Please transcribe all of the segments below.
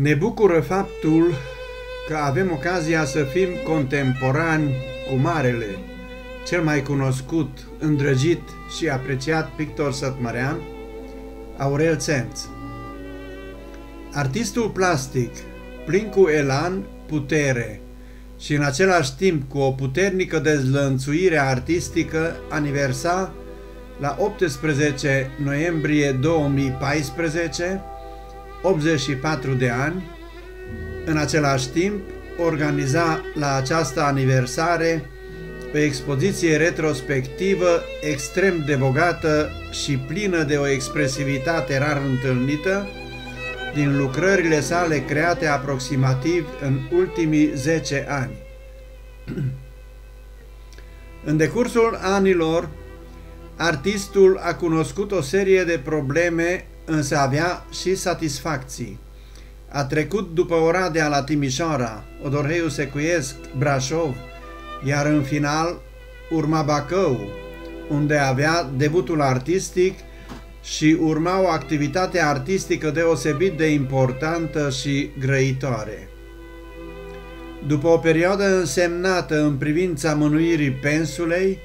Ne bucură faptul că avem ocazia să fim contemporani cu marele, cel mai cunoscut, îndrăgit și apreciat pictor sătmărean, Aurel Țenț. Artistul plastic, plin cu elan, putere și în același timp cu o puternică dezlănțuire artistică, aniversa la 18 noiembrie 2014, 84 de ani. În același timp, organiza la această aniversare o expoziție retrospectivă extrem de bogată și plină de o expresivitate rar întâlnită din lucrările sale create aproximativ în ultimii 10 ani. În decursul anilor, artistul a cunoscut o serie de probleme, însă avea și satisfacții. A trecut după Oradea la Timișoara, Odorheiu Secuiesc, Brașov, iar în final urma Bacău, unde avea debutul artistic și urma o activitate artistică deosebit de importantă și grăitoare. După o perioadă însemnată în privința mânuirii pensulei,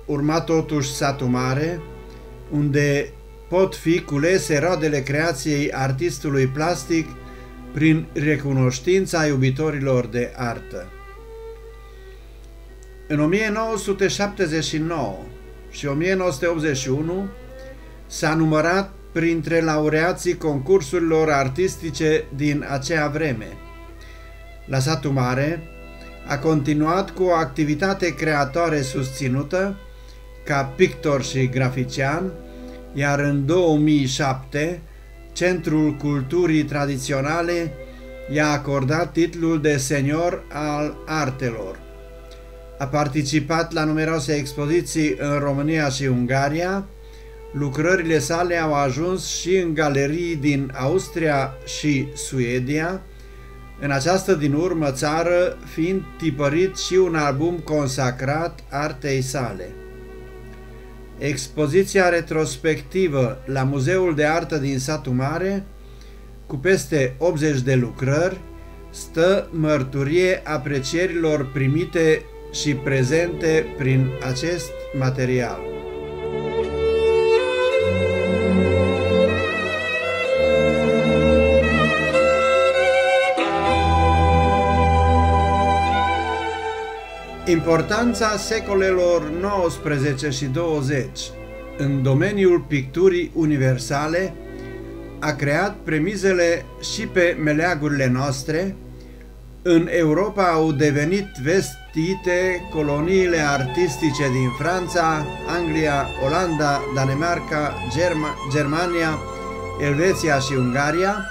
urma totuși Satul Mare, unde pot fi culese roadele creației artistului plastic prin recunoștința iubitorilor de artă. În 1979 și 1981 s-a numărat printre laureații concursurilor artistice din acea vreme. La Satul Mare a continuat cu o activitate creatoare susținută ca pictor și grafician, iar în 2007 Centrul Culturii Tradiționale i-a acordat titlul de senior al artelor. A participat la numeroase expoziții în România și Ungaria. Lucrările sale au ajuns și în galerii din Austria și Suedia, în această din urmă țară fiind tipărit și un album consacrat artei sale. Expoziția retrospectivă la Muzeul de Artă din Satul Mare, cu peste 80 de lucrări, stă mărturie aprecierilor primite și prezente prin acest material. Importanța secolelor 19 și 20 în domeniul picturii universale a creat premizele și pe meleagurile noastre. În Europa au devenit vestite coloniile artistice din Franța, Anglia, Olanda, Danemarca, Germania, Elveția și Ungaria,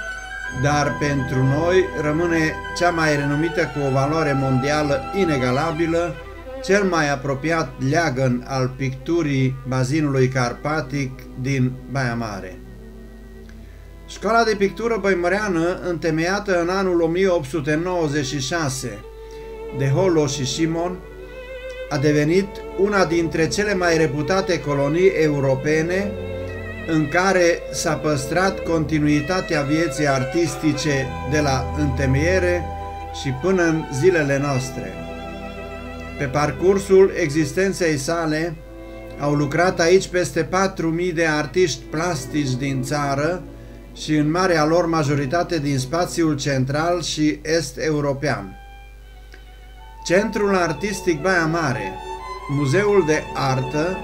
dar pentru noi rămâne cea mai renumită cu o valoare mondială inegalabilă, cel mai apropiat leagăn al picturii bazinului carpatic din Baia Mare. Școala de pictură băimăreană, întemeiată în anul 1896 de Holo și Simon, a devenit una dintre cele mai reputate colonii europene în care s-a păstrat continuitatea vieții artistice de la întemeiere și până în zilele noastre. Pe parcursul existenței sale au lucrat aici peste 4.000 de artiști plastici din țară și în marea lor majoritate din spațiul central și est-european. Centrul Artistic Baia Mare, Muzeul de Artă,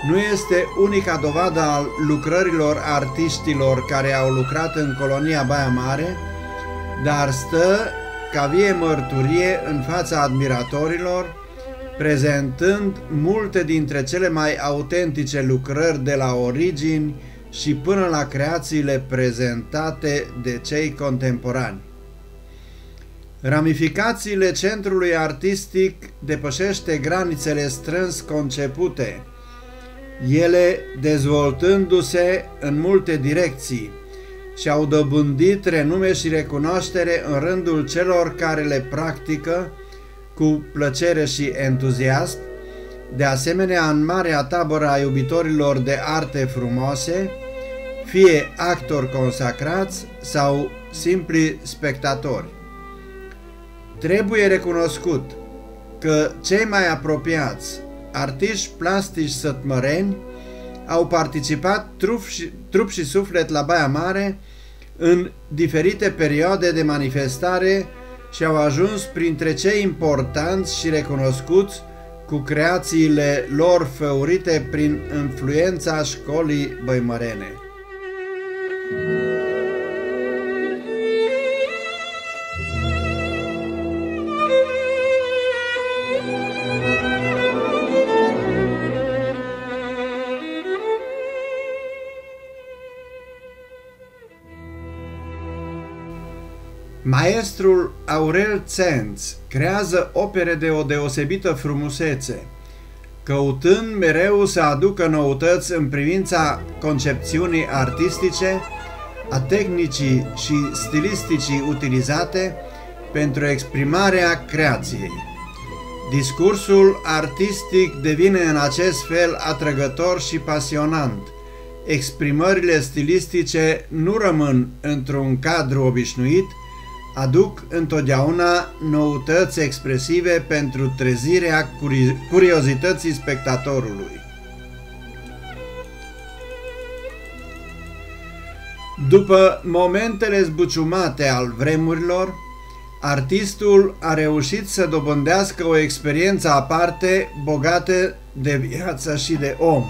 nu este unica dovadă a lucrărilor artiștilor care au lucrat în colonia Baia Mare, dar stă ca vie mărturie în fața admiratorilor, prezentând multe dintre cele mai autentice lucrări de la origini și până la creațiile prezentate de cei contemporani. Ramificațiile centrului artistic depășește granițele strâns concepute, ele dezvoltându-se în multe direcții și au dobândit renume și recunoaștere în rândul celor care le practică cu plăcere și entuziasm, de asemenea în marea tabără a iubitorilor de arte frumoase, fie actori consacrați sau simpli spectatori. Trebuie recunoscut că cei mai apropiați artiști plastici sătmăreni au participat trup și suflet la Baia Mare în diferite perioade de manifestare și au ajuns printre cei importanți și recunoscuți cu creațiile lor făurite prin influența școlii băimărene. Maestrul Aurel Țenț creează opere de o deosebită frumusețe, căutând mereu să aducă noutăți în privința concepțiunii artistice, a tehnicii și stilisticii utilizate pentru exprimarea creației. Discursul artistic devine în acest fel atrăgător și pasionant. Exprimările stilistice nu rămân într-un cadru obișnuit, aduc întotdeauna noutăți expresive pentru trezirea curiozității spectatorului. După momentele zbuciumate al vremurilor, artistul a reușit să dobândească o experiență aparte, bogată de viață și de om.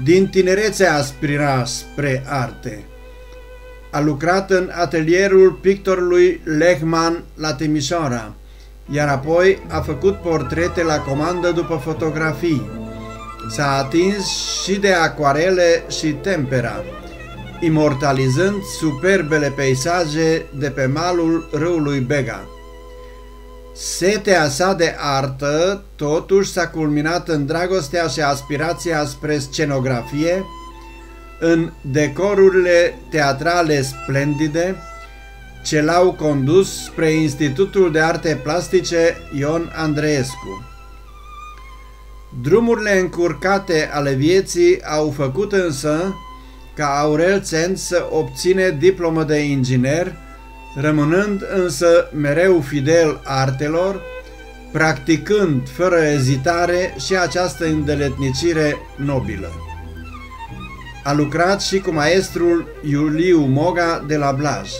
Din tinerețe aspira spre arte. A lucrat în atelierul pictorului Lehmann la Timișoara, iar apoi a făcut portrete la comandă după fotografii. S-a atins și de acuarele și tempera, imortalizând superbele peisaje de pe malul râului Bega. Setea sa de artă totuși s-a culminat în dragostea și aspirația spre scenografie, în decorurile teatrale splendide ce l-au condus spre Institutul de Arte Plastice Ion Andreescu. Drumurile încurcate ale vieții au făcut însă ca Aurel Țenț să obține diplomă de inginer, rămânând însă mereu fidel artelor, practicând fără ezitare și această îndeletnicire nobilă. A lucrat și cu maestrul Iuliu Moga de la Blaj.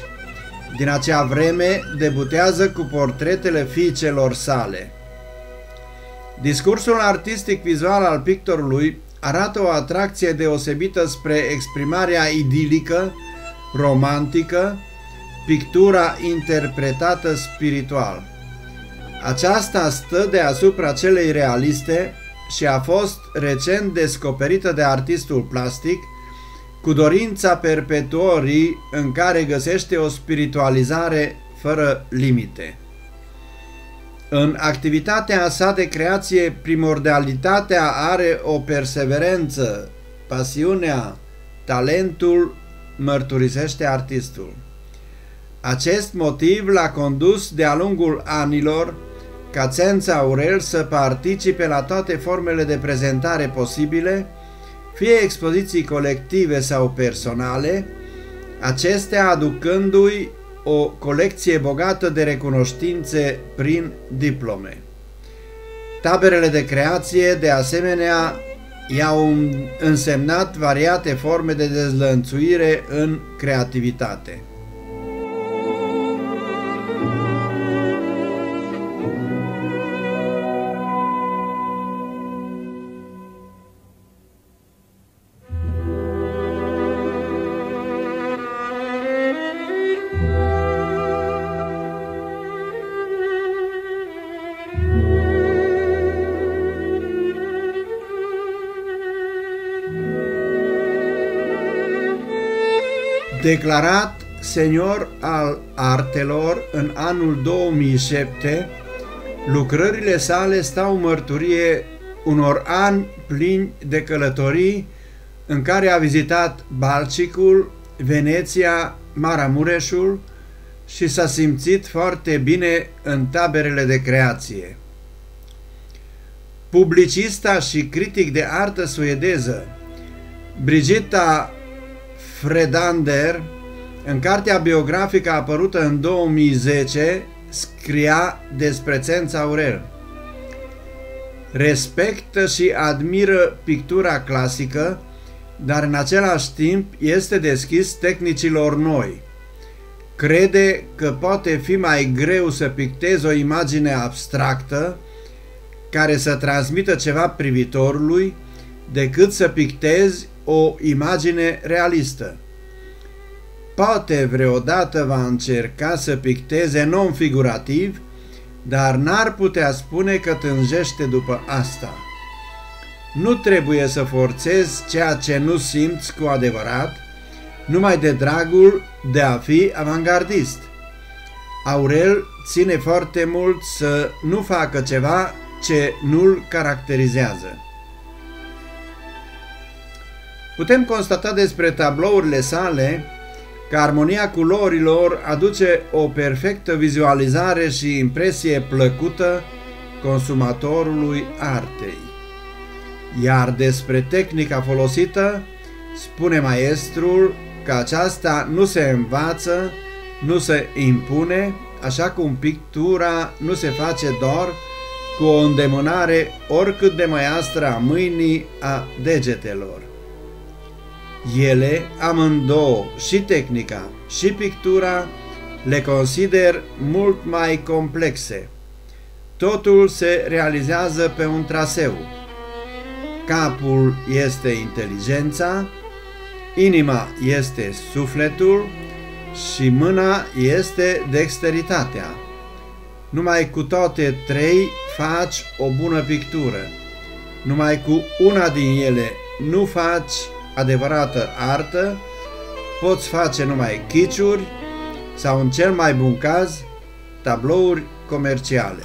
Din acea vreme debutează cu portretele fiicelor sale. Discursul artistic-vizual al pictorului arată o atracție deosebită spre exprimarea idilică, romantică, pictura interpretată spiritual. Aceasta stă deasupra celei realiste și a fost recent descoperită de artistul plastic, cu dorința perpetuării în care găsește o spiritualizare fără limite. În activitatea sa de creație, primordialitatea are o perseverență, pasiunea, talentul, mărturisește artistul. Acest motiv l-a condus de-a lungul anilor ca Țenț Aurel să participe la toate formele de prezentare posibile, fie expoziții colective sau personale, acestea aducându-i o colecție bogată de recunoștințe prin diplome. Taberele de creație, de asemenea, i-au însemnat variate forme de dezlănțuire în creativitate. Declarat senior al artelor în anul 2007, lucrările sale stau mărturie unor ani plini de călătorii în care a vizitat Balcicul, Veneția, Maramureșul și s-a simțit foarte bine în taberele de creație. Publicista și critic de artă suedeză Brigitta Fredander, în cartea biografică apărută în 2010, scria despre Țenț Aurel: respectă și admiră pictura clasică, dar în același timp este deschis tehnicilor noi. Crede că poate fi mai greu să pictezi o imagine abstractă care să transmită ceva privitorului decât să pictezi o imagine realistă. Poate vreodată va încerca să picteze non-figurativ, dar n-ar putea spune că tânjește după asta. Nu trebuie să forțezi ceea ce nu simți cu adevărat, numai de dragul de a fi avangardist. Aurel ține foarte mult să nu facă ceva ce nu-l caracterizează. Putem constata despre tablourile sale că armonia culorilor aduce o perfectă vizualizare și impresie plăcută consumatorului artei. Iar despre tehnica folosită, spune maestrul că aceasta nu se învață, nu se impune, așa cum pictura nu se face doar cu o îndemânare oricât de măiastră a mâinii, a degetelor. Ele, amândouă, și tehnica și pictura, le consider mult mai complexe. Totul se realizează pe un traseu. Capul este inteligența, inima este sufletul și mâna este dexteritatea. Numai cu toate trei faci o bună pictură. Numai cu una din ele nu faci adevărată artă, poți face numai chiciuri sau, în cel mai bun caz, tablouri comerciale.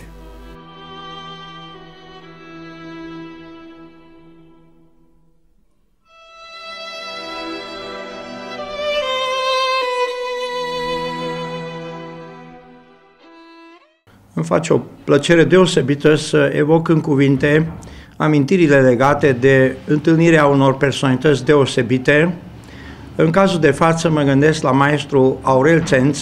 Îmi face o plăcere deosebită să evoc în cuvinte amintirile legate de întâlnirea unor personalități deosebite. În cazul de față mă gândesc la maestru Aurel Țenț,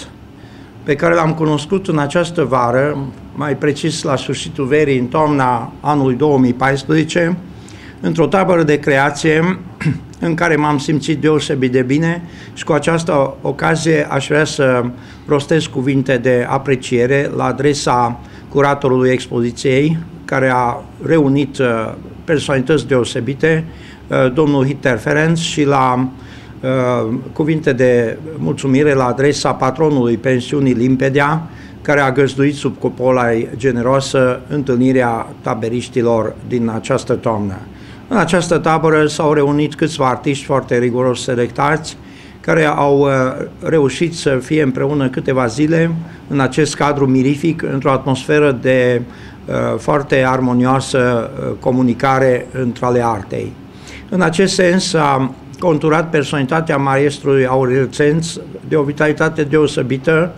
pe care l-am cunoscut în această vară, mai precis la sfârșitul verii, în toamna anului 2014, într-o tabără de creație în care m-am simțit deosebit de bine și cu această ocazie aș vrea să rostesc cuvinte de apreciere la adresa curatorului expoziției, care a reunit personalități deosebite, domnul Hitter Ferenc, și la cuvinte de mulțumire la adresa patronului pensiunii Limpedea, care a găzduit sub cupola generoasă întâlnirea taberiștilor din această toamnă. În această tabără s-au reunit câțiva artiști foarte riguros selectați, care au reușit să fie împreună câteva zile în acest cadru mirific, într-o atmosferă de foarte armonioasă comunicare între ale artei. În acest sens a conturat personalitatea maestrului Aurel Țenț de o vitalitate deosebită,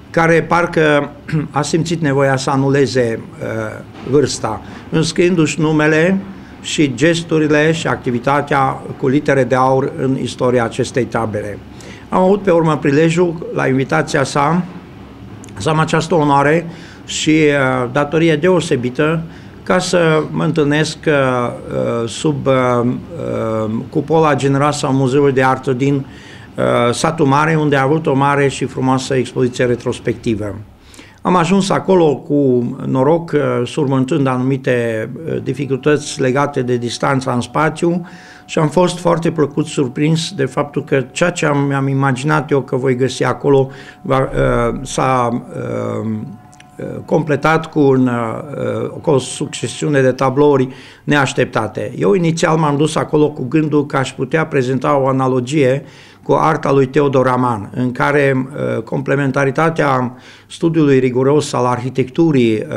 care parcă a simțit nevoia să anuleze vârsta, înscriindu-și numele și gesturile și activitatea cu litere de aur în istoria acestei tabere. Am avut pe urmă prilejul, la invitația sa, să am această onoare și datorie deosebită ca să mă întâlnesc sub cupola generoasă a Muzeului de Artă din satul Mare, unde a avut o mare și frumoasă expoziție retrospectivă. Am ajuns acolo cu noroc, surmontând anumite dificultăți legate de distanța în spațiu, și am fost foarte plăcut surprins de faptul că ceea ce mi-am imaginat eu că voi găsi acolo s-a completat cu o succesiune de tablouri neașteptate. Eu inițial m-am dus acolo cu gândul că aș putea prezenta o analogie cu arta lui Teodor Aman, în care complementaritatea studiului riguros al arhitecturii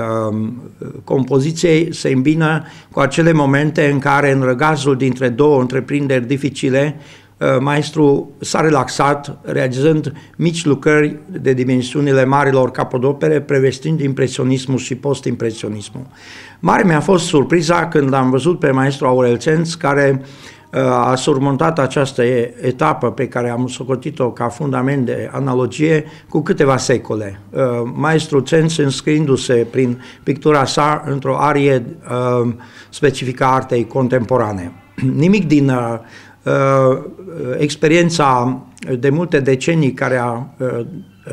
compoziției se îmbină cu acele momente în care, în răgazul dintre două întreprinderi dificile, maestru s-a relaxat, realizând mici lucrări de dimensiunile marilor capodopere, prevestind impresionismul și post-impresionismul. Mare mi-a fost surpriza când am văzut pe maestru Aurel Țenț, care a surmontat această etapă pe care am socotit-o ca fundament de analogie cu câteva secole. Maestru Cenț, înscriindu-se prin pictura sa într-o arie specifică a artei contemporane. Nimic din experiența de multe decenii care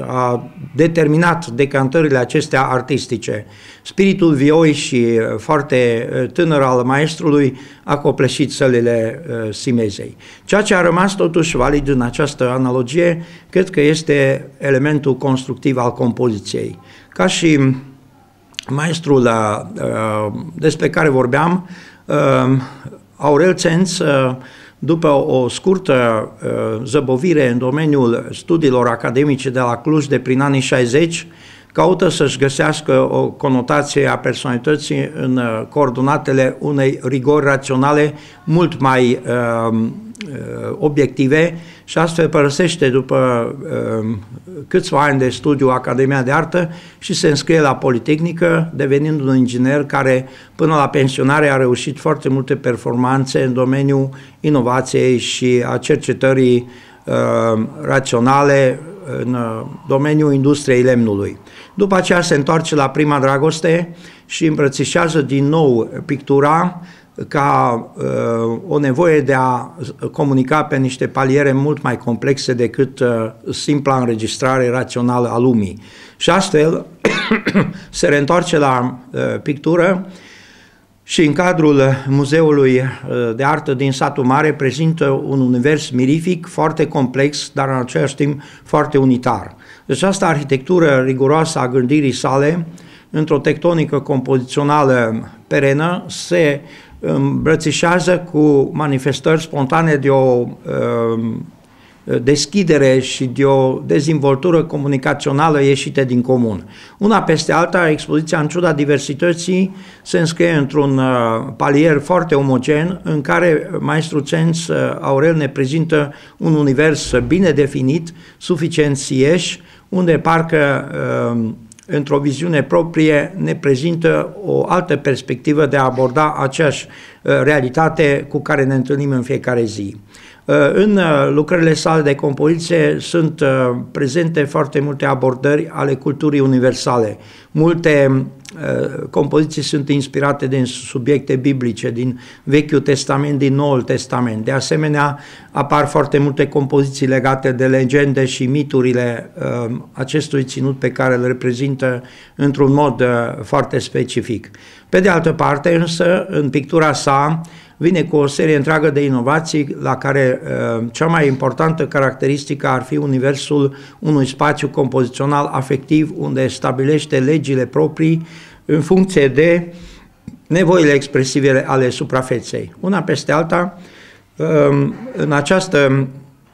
a determinat decantările acestea artistice. Spiritul vioi și foarte tânăr al maestrului a copleșit sălile Simezei. Ceea ce a rămas totuși valid în această analogie, cred că este elementul constructiv al compoziției. Ca și maestrul despre care vorbeam, Aurel Cenț, după o scurtă zăbovire în domeniul studiilor academice de la Cluj de prin anii 60, caută să-și găsească o conotație a personalității în coordonatele unei rigori raționale mult mai obiective și astfel părăsește după câțiva ani de studiu Academia de Artă și se înscrie la Politehnică, devenind un inginer care până la pensionare a reușit foarte multe performanțe în domeniul inovației și a cercetării raționale în domeniul industriei lemnului. După aceea se întoarce la prima dragoste și îmbrățișează din nou pictura ca o nevoie de a comunica pe niște paliere mult mai complexe decât simpla înregistrare rațională a lumii. Și astfel se reîntoarce la pictură și în cadrul Muzeului de Artă din Satul Mare prezintă un univers mirific, foarte complex, dar în același timp foarte unitar. Deci această arhitectură riguroasă a gândirii sale, într-o tectonică compozițională perenă, se îmbrățișează cu manifestări spontane de o deschidere și de o dezvoltură comunicațională ieșite din comun. Una peste alta, expoziția, în ciuda diversității, se înscrie într-un palier foarte omogen în care maestru Cenț Aurel ne prezintă un univers bine definit, suficient sieș, unde parcă într-o viziune proprie ne prezintă o altă perspectivă de a aborda aceeași realitate cu care ne întâlnim în fiecare zi. În lucrările sale de compoziție sunt prezente foarte multe abordări ale culturii universale. Multe compoziții sunt inspirate din subiecte biblice, din Vechiul Testament, din Noul Testament. De asemenea, apar foarte multe compoziții legate de legende și miturile acestui ținut pe care îl reprezintă într-un mod foarte specific. Pe de altă parte, însă, în pictura sa, vine cu o serie întreagă de inovații la care cea mai importantă caracteristică ar fi universul unui spațiu compozițional afectiv unde stabilește legile proprii în funcție de nevoile expresive ale suprafeței. Una peste alta, în această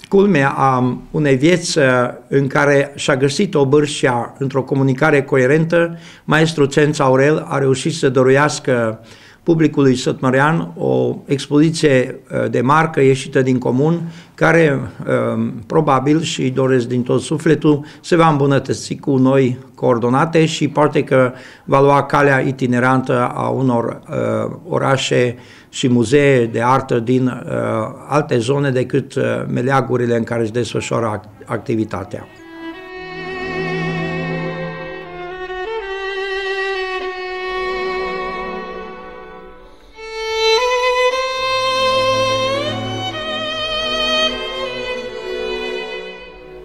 culme a unei vieți în care și-a găsit obârșia într-o comunicare coerentă, maestru Cenț Aurel a reușit să dăruiască publicului sătmărean o expoziție de marcă ieșită din comun, care probabil, și doresc din tot sufletul, se va îmbunătăți cu noi coordonate și poate că va lua calea itinerantă a unor orașe și muzee de artă din alte zone decât meleagurile în care își desfășoară activitatea.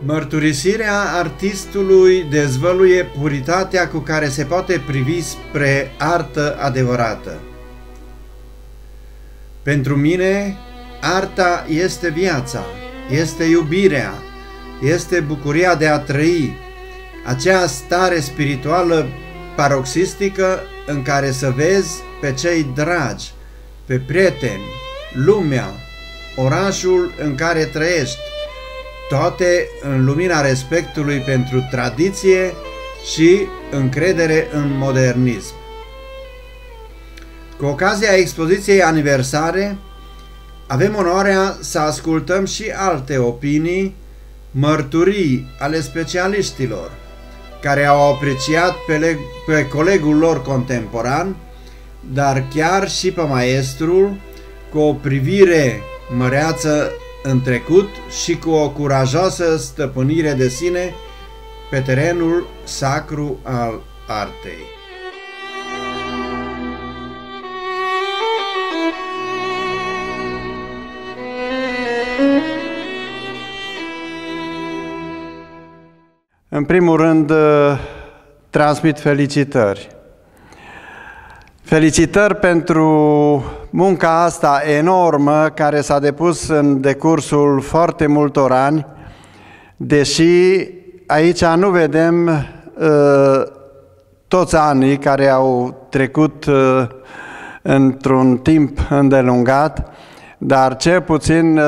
Mărturisirea artistului dezvăluie puritatea cu care se poate privi spre artă adevărată. Pentru mine, arta este viața, este iubirea, este bucuria de a trăi, acea stare spirituală paroxistică în care să vezi pe cei dragi, pe prieteni, lumea, orașul în care trăiești, toate în lumina respectului pentru tradiție și încredere în modernism. Cu ocazia expoziției aniversare, avem onoarea să ascultăm și alte opinii, mărturii ale specialiștilor, care au apreciat pe colegul lor contemporan, dar chiar și pe maestrul, cu o privire măreață în trecut și cu o curajoasă stăpânire de sine pe terenul sacru al artei. În primul rând, transmit felicitări. Felicitări pentru munca asta enormă care s-a depus în decursul foarte multor ani, deși aici nu vedem toți anii care au trecut într-un timp îndelungat, dar cel puțin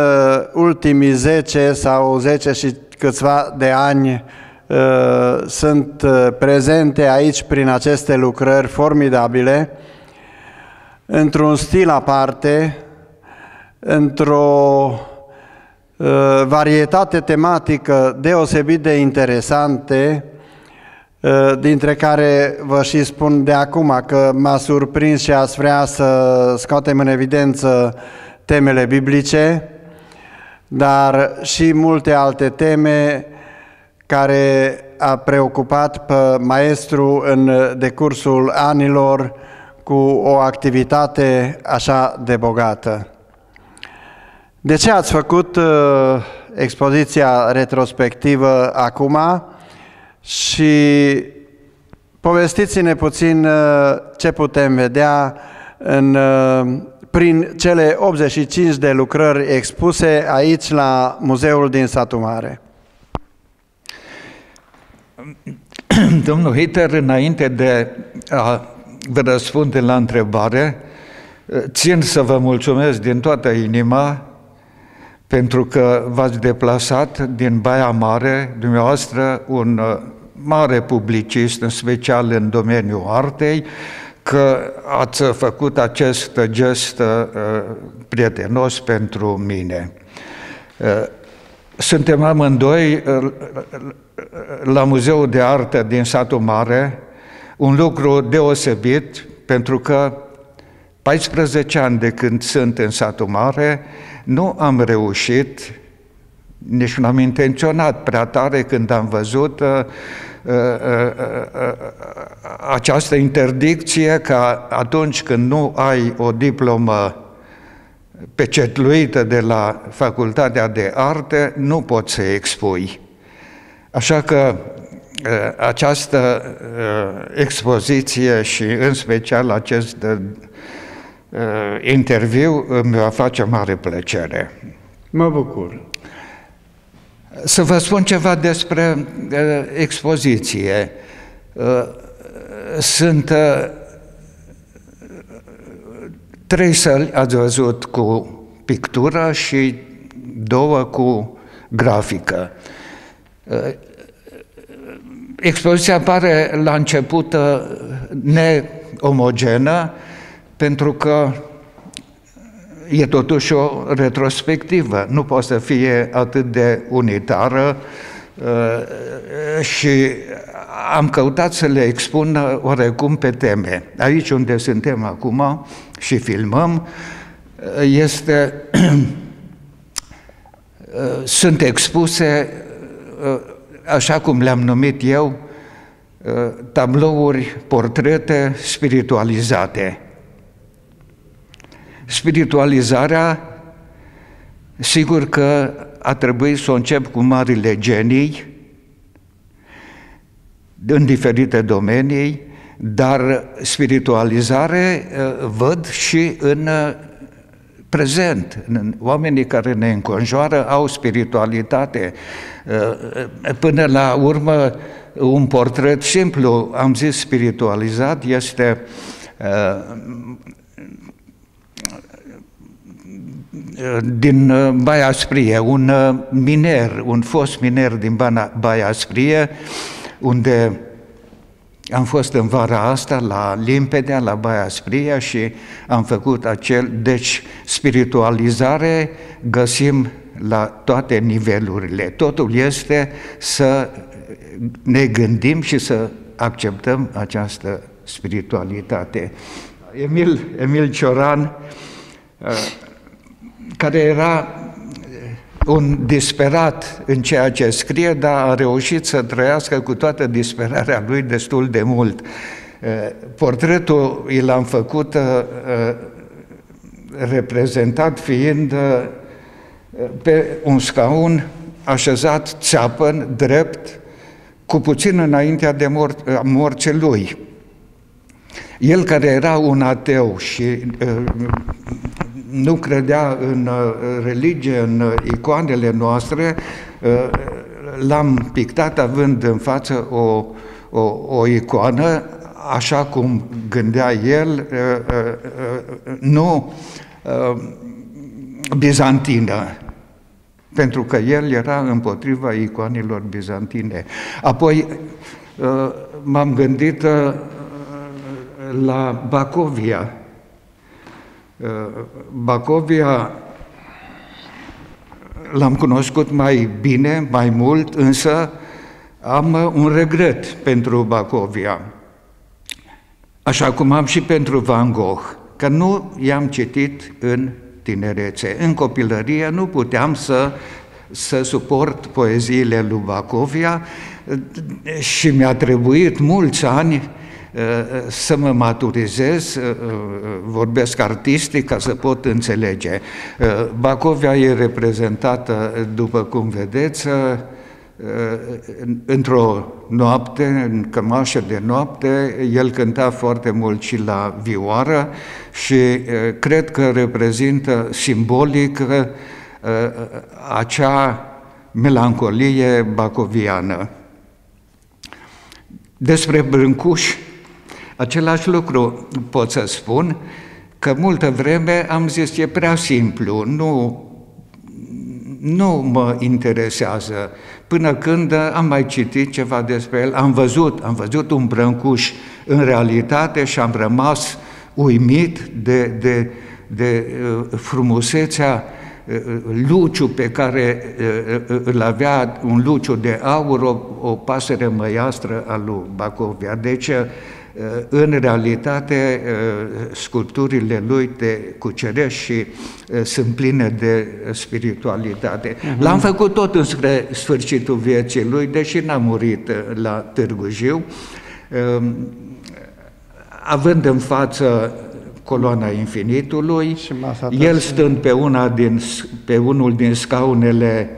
ultimii 10 sau 10 și câțiva de ani sunt prezente aici prin aceste lucrări formidabile, într-un stil aparte, într-o varietate tematică deosebit de interesante, dintre care vă și spun de acum că m-a surprins și ați vrea să scoatem în evidență temele biblice, dar și multe alte teme care a preocupat pe maestru în decursul anilor cu o activitate așa de bogată. De ce ați făcut expoziția retrospectivă acum? Și povestiți-ne puțin ce putem vedea prin cele 85 de lucrări expuse aici la Muzeul din Satul Mare. Domnul Hiter, înainte de a vă răspunde la întrebare, țin să vă mulțumesc din toată inima pentru că v-ați deplasat din Baia Mare, dumneavoastră un mare publicist, în special în domeniul artei, că ați făcut acest gest prietenos pentru mine. Suntem amândoi la Muzeul de Artă din Satul Mare, un lucru deosebit, pentru că 14 ani de când sunt în Satul Mare, nu am reușit, nici nu am intenționat prea tare când am văzut această interdicție că atunci când nu ai o diplomă pecetluită de la Facultatea de Arte, nu poți să expui. Așa că această expoziție și în special acest interviu îmi va face mare plăcere. Mă bucur. Să vă spun ceva despre expoziție. Sunt 3 săli, ați văzut, cu pictură și 2 cu grafică. Expoziția pare la început neomogenă, pentru că e totuși o retrospectivă, nu poate să fie atât de unitară și am căutat să le expun oarecum pe teme. Aici unde suntem acum și filmăm, sunt expuse, așa cum le-am numit eu, tablouri, portrete spiritualizate. Spiritualizarea, sigur că a trebuit să o încep cu marile genii în diferite domenii, dar spiritualizare văd și în prezent. Oamenii care ne înconjoară au spiritualitate. Până la urmă, un portret simplu, am zis spiritualizat, este din Baia Sprie, un fost miner din Baia Sprie, unde am fost în vara asta la Limpedea, la Baia Sprie și am făcut deci spiritualizare găsim la toate nivelurile. Totul este să ne gândim și să acceptăm această spiritualitate. Emil Cioran, care era un disperat în ceea ce scrie, dar a reușit să trăiască cu toată disperarea lui destul de mult. Portretul i l-am făcut reprezentat fiind pe un scaun așezat țeapăn, drept, cu puțin înaintea de morții lui. El, care era un ateu și nu credea în religie, în icoanele noastre, l-am pictat având în față o icoană, așa cum gândea el, nu bizantină, pentru că el era împotriva icoanelor bizantine. Apoi m-am gândit la Bacovia. Bacovia l-am cunoscut mai bine, mai mult, însă am un regret pentru Bacovia, așa cum am și pentru Van Gogh, că nu i-am citit în tinerețe. În copilărie nu puteam să suport poeziile lui Bacovia și mi-a trebuit mulți ani să mă maturizez, vorbesc artistic ca să pot înțelege. Bacovia e reprezentată, după cum vedeți, într-o noapte, în cămașă de noapte. El cânta foarte mult și la vioară și cred că reprezintă simbolic acea melancolie bacoviană. Despre Brâncuș, același lucru pot să spun, că multă vreme am zis, e prea simplu, nu mă interesează, până când am mai citit ceva despre el, am văzut un Brâncuș în realitate și am rămas uimit de frumusețea, luciul pe care îl avea, un luciu de aur, o pasăre măiastră a lui Bacovia. Deci, în realitate, sculpturile lui te cuceresc și sunt pline de spiritualitate. L-am făcut tot înspre sfârșitul vieții lui, deși n-a murit la Târgu Jiu, având în față coloana infinitului, el stând pe unul din scaunele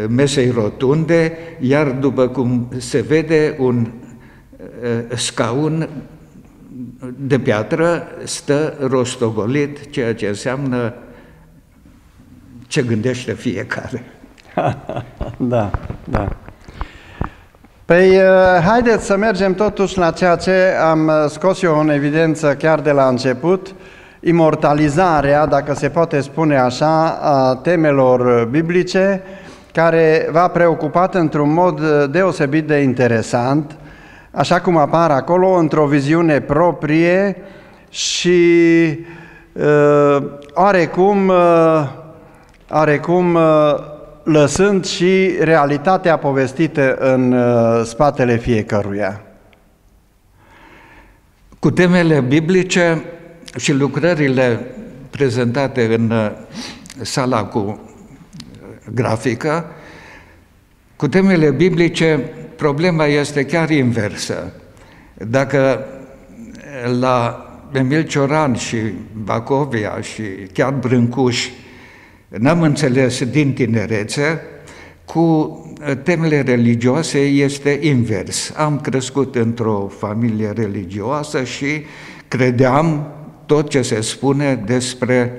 mesei rotunde, iar după cum se vede, un scaun de piatră stă rostogolit, ceea ce înseamnă ce gândește fiecare. Da, da. Păi, haideți să mergem totuși la ceea ce am scos eu în evidență chiar de la început, imortalizarea, dacă se poate spune așa, a temelor biblice, care v-a preocupat într-un mod deosebit de interesant, așa cum apar acolo, într-o viziune proprie și oarecum lăsând și realitatea povestită în spatele fiecăruia. Cu temele biblice și lucrările prezentate în sala cu grafică, cu temele biblice, problema este chiar inversă. Dacă la Emil Cioran și Bacovia și chiar Brâncuș n-am înțeles din tinerețe, cu temele religioase este invers. Am crescut într-o familie religioasă și credeam tot ce se spune despre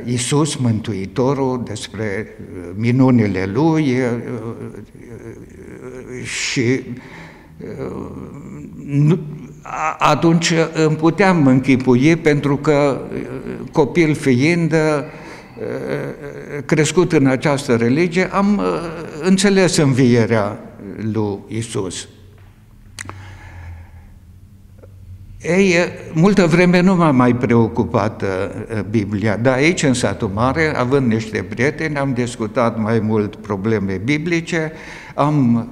Iisus Mântuitorul, despre minunile Lui și atunci îmi puteam închipui, pentru că copil fiind, crescut în această religie, am înțeles învierea lui Iisus. Ei, multă vreme nu m-a mai preocupat Biblia, dar aici, în satul mare, având niște prieteni, am discutat mai mult probleme biblice, am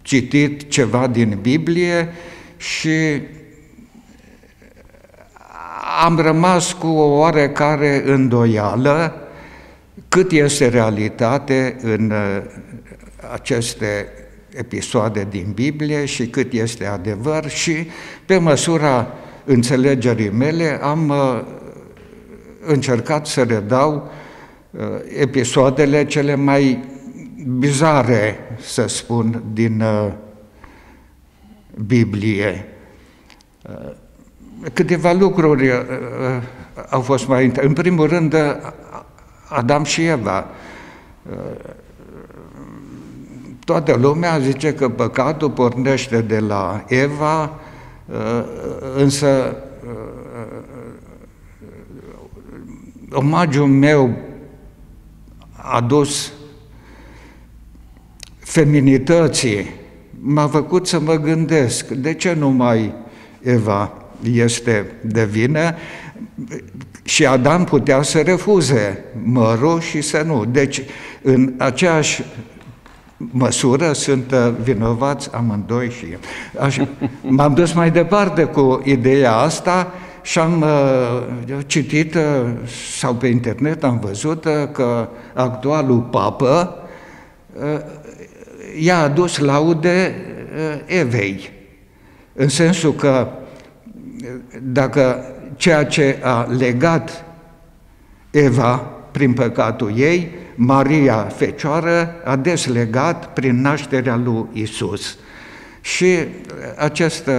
citit ceva din Biblie și am rămas cu o oarecare îndoială cât este realitate în aceste episoade din Biblie și cât este adevăr, și pe măsura înțelegerii mele am încercat să redau episoadele cele mai bizare, să spun, din Biblie. Câteva lucruri au fost mai în primul rând, Adam și Eva. Toată lumea zice că păcatul pornește de la Eva, însă omagiul meu adus feminității m-a făcut să mă gândesc, de ce numai Eva este de vină și Adam putea să refuze mărul și să nu. Deci, în aceeași măsură sunt vinovați amândoi și m-am dus mai departe cu ideea asta și am citit, sau pe internet am văzut că actualul papă i-a adus laude Evei, în sensul că dacă ceea ce a legat Eva prin păcatul ei, Maria Fecioară a deslegat prin nașterea lui Isus. Și acest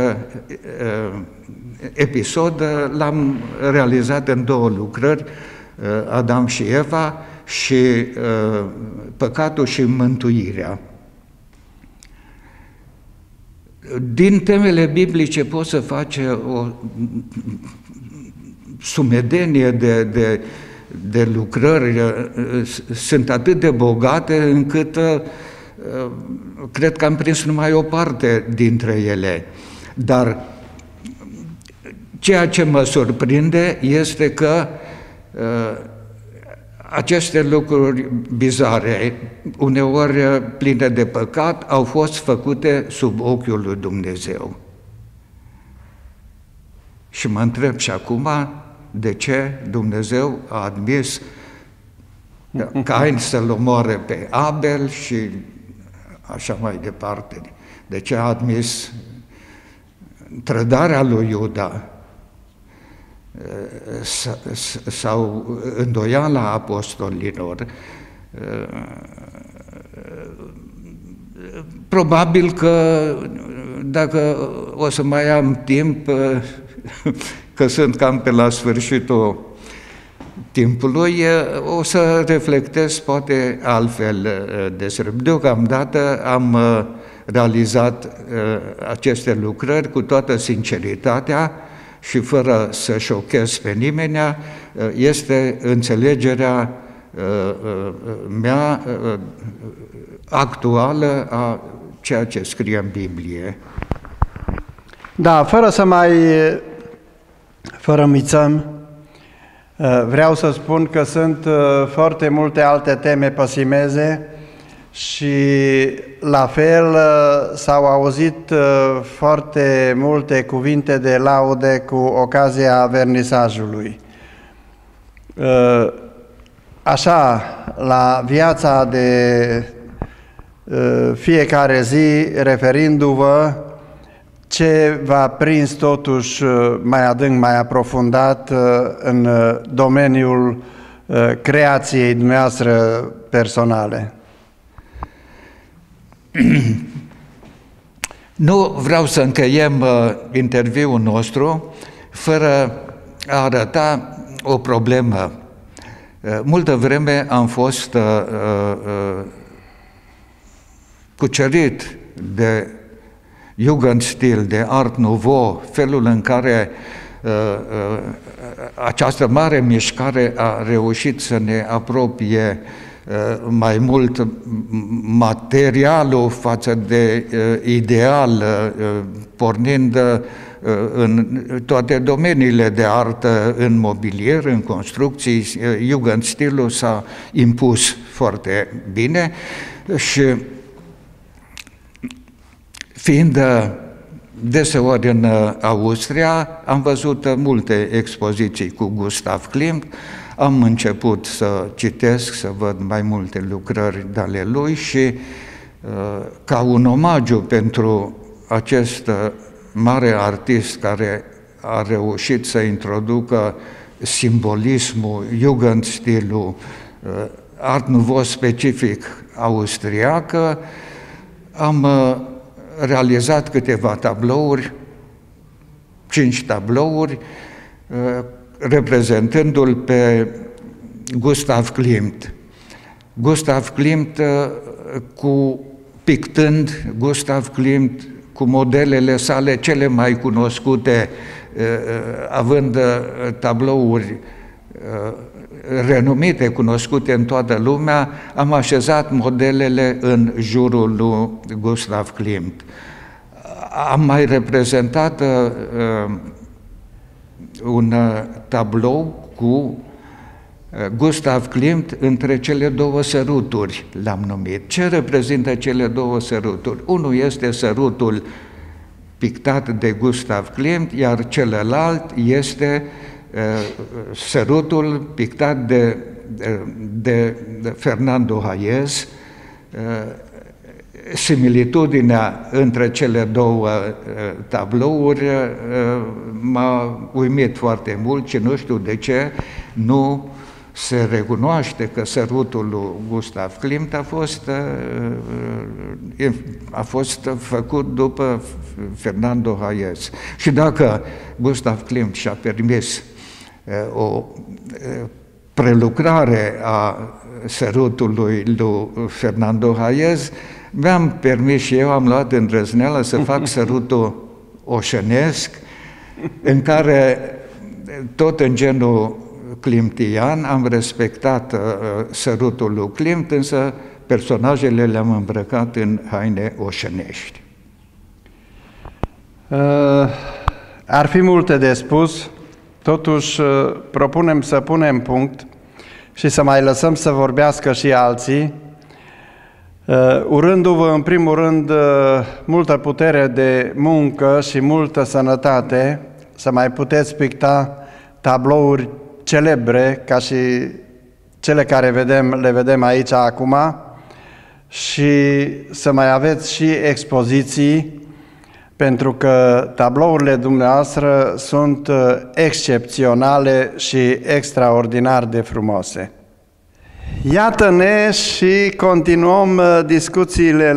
episod l-am realizat în două lucrări, Adam și Eva și păcatul și mântuirea. Din temele biblice poți să faci o sumedenie de lucrări, sunt atât de bogate încât cred că am prins numai o parte dintre ele. Dar ceea ce mă surprinde este că aceste lucruri bizare, uneori pline de păcat, au fost făcute sub ochiul lui Dumnezeu. Și mă întreb și acum, de ce Dumnezeu a admis Cain să-l omoare pe Abel și așa mai departe? De ce a admis trădarea lui Iuda sau îndoiala apostolilor? Probabil că dacă o să mai am timp, că sunt cam pe la sfârșitul timpului, o să reflectez poate altfel despre. Deocamdată am realizat aceste lucrări cu toată sinceritatea și fără să șochez pe nimeni. Este înțelegerea mea actuală a ceea ce scrie în Biblie. Da, fără să mai fărămițăm, vreau să spun că sunt foarte multe alte teme păsimeze și la fel s-au auzit foarte multe cuvinte de laude cu ocazia vernisajului. Așa, la viața de fiecare zi, referindu-vă, ce v-a prins totuși mai adânc, mai aprofundat în domeniul creației dumneavoastră personale? Nu vreau să încheiem interviul nostru fără a arăta o problemă. Multă vreme am fost cucerit de Jugendstil, de Art Nouveau, felul în care această mare mișcare a reușit să ne apropie mai mult materialul față de ideal, pornind în toate domeniile de artă, în mobilier, în construcții. Jugendstilul s-a impus foarte bine și fiind deseori în Austria, am văzut multe expoziții cu Gustav Klimt, am început să citesc, să văd mai multe lucrări de ale lui și ca un omagiu pentru acest mare artist care a reușit să introducă simbolismul, Jugendstilul, Art Nouveau specific austriac, am realizat câteva tablouri, 5 tablouri, reprezentându-l pe Gustav Klimt. Gustav Klimt pictând Gustav Klimt cu modelele sale cele mai cunoscute, având tablouri renumite, cunoscute în toată lumea, am așezat modelele în jurul lui Gustav Klimt. Am mai reprezentat un tablou cu Gustav Klimt între cele două săruturi, l-am numit. Ce reprezintă cele două săruturi? Unul este sărutul pictat de Gustav Klimt, iar celălalt este sărutul pictat de Fernando Hayez. Similitudinea între cele două tablouri m-a uimit foarte mult și nu știu de ce nu se recunoaște că sărutul lui Gustav Klimt a fost făcut după Fernando Hayez. Și dacă Gustav Klimt și-a permis o prelucrare a sărutului lui Fernando Hayez, mi-am permis și eu, am luat îndrăzneala să fac sărutul oșenesc, în care, tot în genul klimtian, am respectat sărutul lui Klimt, însă personajele le-am îmbrăcat în haine oșenești. Ar fi multe de spus, totuși propunem să punem punct și să mai lăsăm să vorbească și alții, urându-vă în primul rând multă putere de muncă și multă sănătate, să mai puteți picta tablouri celebre ca și cele care le vedem aici acum și să mai aveți și expoziții, pentru că tablourile dumneavoastră sunt excepționale și extraordinar de frumoase. Iată-ne și continuăm discuțiile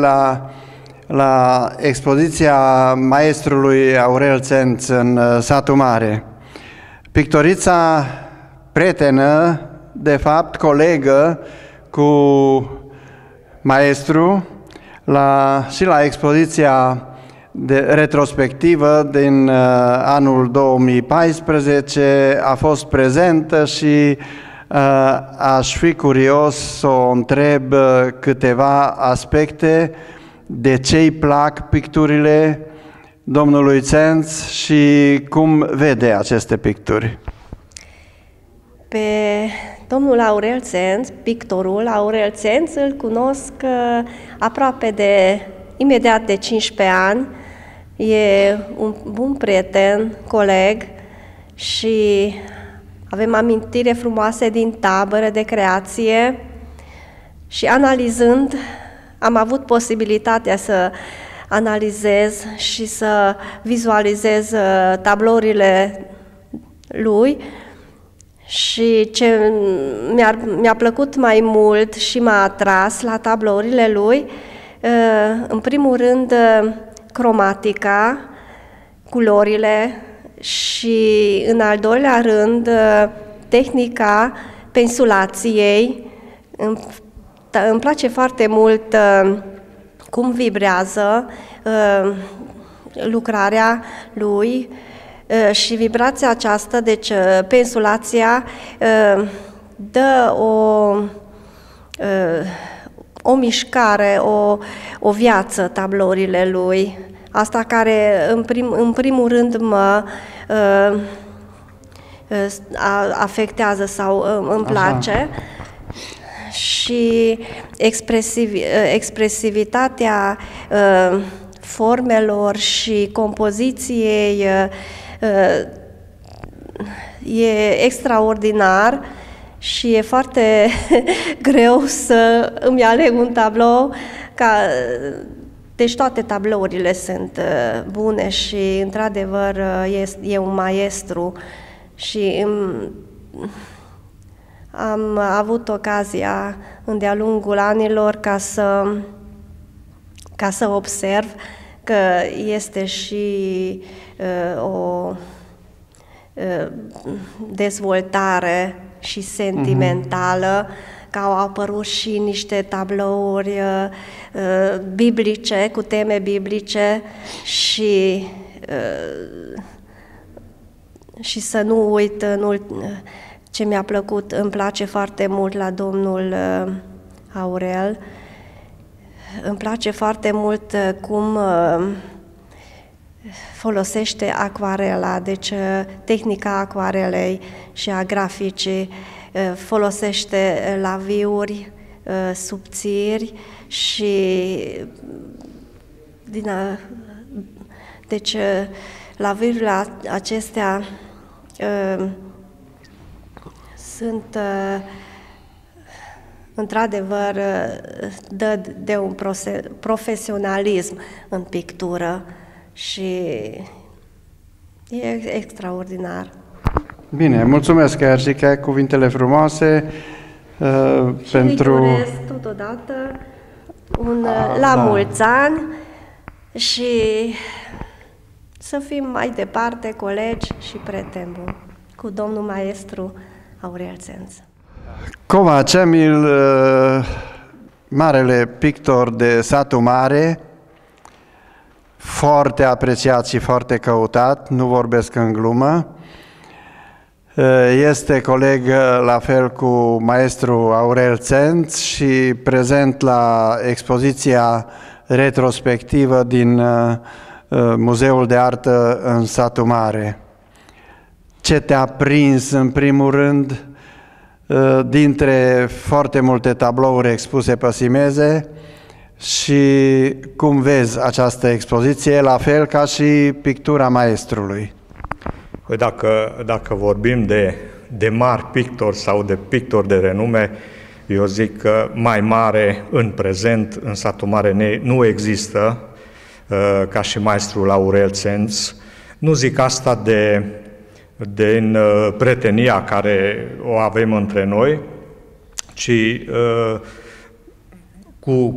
la expoziția maestrului Aurel Țenț în Satul Mare. Pictorița prietenă, de fapt colegă cu maestru și la expoziția retrospectivă din anul 2014 a fost prezentă și aș fi curios să o întreb câteva aspecte de ce îi plac picturile domnului Țenț și cum vede aceste picturi. Pe domnul Aurel Țenț, pictorul Aurel Țenț, îl cunosc aproape imediat de 15 ani. E un bun prieten, coleg și avem amintiri frumoase din tabără de creație și analizând, am avut posibilitatea să analizez și să vizualizez tablourile lui și ce mi-a plăcut mai mult și m-a atras la tablourile lui, în primul rând cromatica, culorile și în al doilea rând tehnica pensulației. Îmi place foarte mult cum vibrează lucrarea lui și vibrația aceasta, deci pensulația dă o mișcare, o viață tablourile lui. Asta care în primul rând mă afectează sau îmi place. Așa. Și expresivitatea formelor și compoziției e extraordinar și e foarte greu să îmi aleg un tablou deci toate tablourile sunt bune și într-adevăr e un maestru și am avut ocazia de-a lungul anilor ca să observ că este și o dezvoltare și sentimentală, că au apărut și niște tablouri biblice, cu teme biblice și să nu uit ce mi-a plăcut, îmi place foarte mult la domnul Aurel, îmi place foarte mult cum folosește acvarela, deci tehnica acvarelei și a graficii, folosește laviuri subțiri și deci laviurile acestea sunt într-adevăr dă de un profesionalism în pictură și e extraordinar. Bine, mulțumesc, Erzica, cuvintele frumoase și pentru... îi doresc totodată la mulți ani și să fim mai departe colegi și prieteni buni cu domnul maestru Aurel Țenț. Covaci Emil, marele pictor de Satul Mare, foarte apreciat și foarte căutat, nu vorbesc în glumă. Este coleg la fel cu maestru Aurel Țenț și prezent la expoziția retrospectivă din Muzeul de Artă în Satul Mare. Ce te-a prins în primul rând dintre foarte multe tablouri expuse pe Simeze și cum vezi această expoziție, la fel ca și pictura maestrului? Păi dacă vorbim de mari pictori sau de pictori de renume, eu zic că mai mare în prezent în Satul Mare nu există ca și maestrul Aurel Țenț. Nu zic asta din prietenia care o avem între noi, ci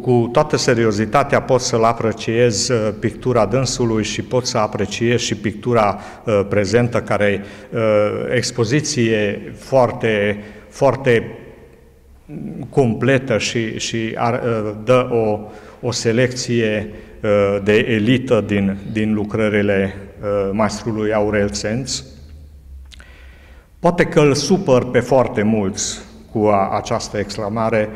cu toată seriozitatea pot să-l apreciez pictura dânsului și pot să apreciez și pictura prezentă, care expoziție foarte, foarte completă și dă o selecție de elită din lucrările maestrului Aurel Țenț. Poate că îl supăr pe foarte mulți cu această exclamare,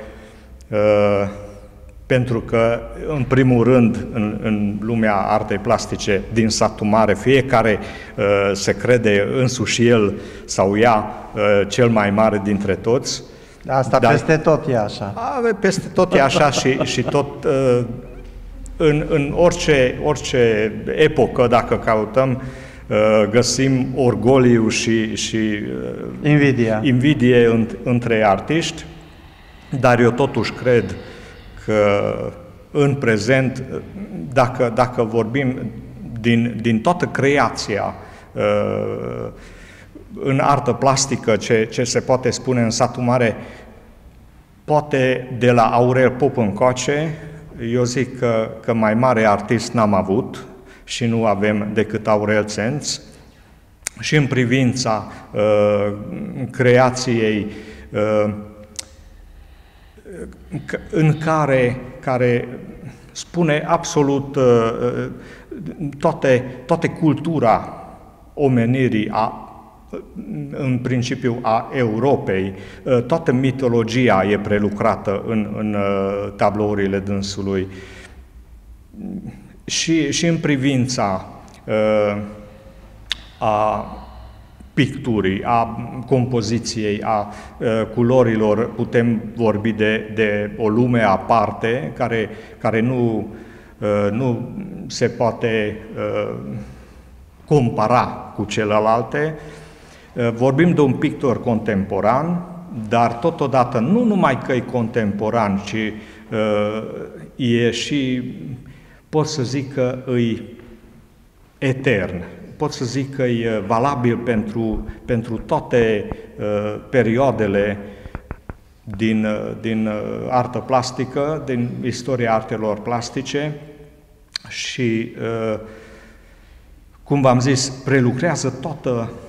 pentru că, în primul rând, în lumea artei plastice din Satul Mare, fiecare se crede însuși el sau ea cel mai mare dintre toți. Asta peste tot e așa. Peste tot e așa și tot în orice epocă, dacă căutăm, găsim orgoliu și invidie între artiști, dar eu totuși cred că în prezent, dacă vorbim din toată creația în artă plastică, ce se poate spune în Satul Mare, poate de la Aurel Pop încoace, eu zic că mai mare artist n-am avut și nu avem decât Aurel Țenț, și în privința creației în care spune absolut toate cultura omenirii, în principiu a Europei, toată mitologia e prelucrată în tablourile dânsului. Și în privința a picturii, a compoziției, a culorilor, putem vorbi de o lume aparte care nu nu se poate compara cu celelalte. Vorbim de un pictor contemporan, dar totodată nu numai că e contemporan, ci e și, pot să zic că e etern. Pot să zic că e valabil pentru toate perioadele din artă plastică, din istoria artelor plastice și, cum v-am zis, prelucrează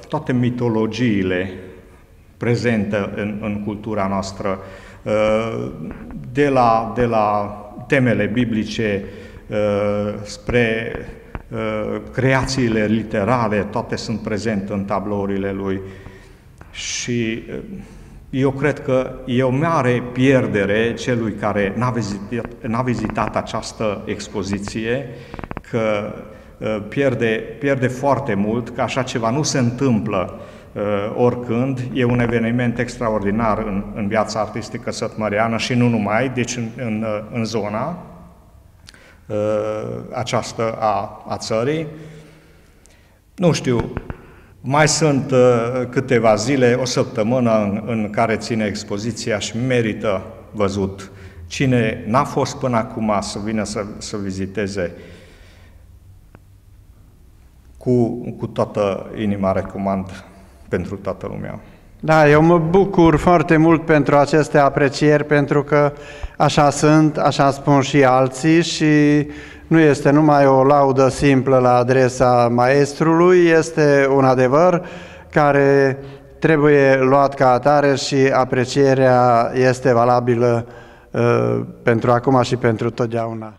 toate mitologiile prezente în cultura noastră, de la temele biblice spre creațiile literare, toate sunt prezente în tablourile lui și eu cred că e o mare pierdere celui care n-a vizitat această expoziție, că pierde foarte mult, că așa ceva nu se întâmplă oricând. E un eveniment extraordinar în viața artistică sătmăreană și nu numai, deci în zona aceasta a țării. Nu știu, mai sunt câteva zile, o săptămână în care ține expoziția și merită văzut. Cine n-a fost până acum să vină să viziteze, cu toată inima recomand pentru toată lumea. Da, eu mă bucur foarte mult pentru aceste aprecieri, pentru că așa sunt, așa spun și alții și nu este numai o laudă simplă la adresa maestrului, este un adevăr care trebuie luat ca atare și aprecierea este valabilă pentru acum și pentru totdeauna.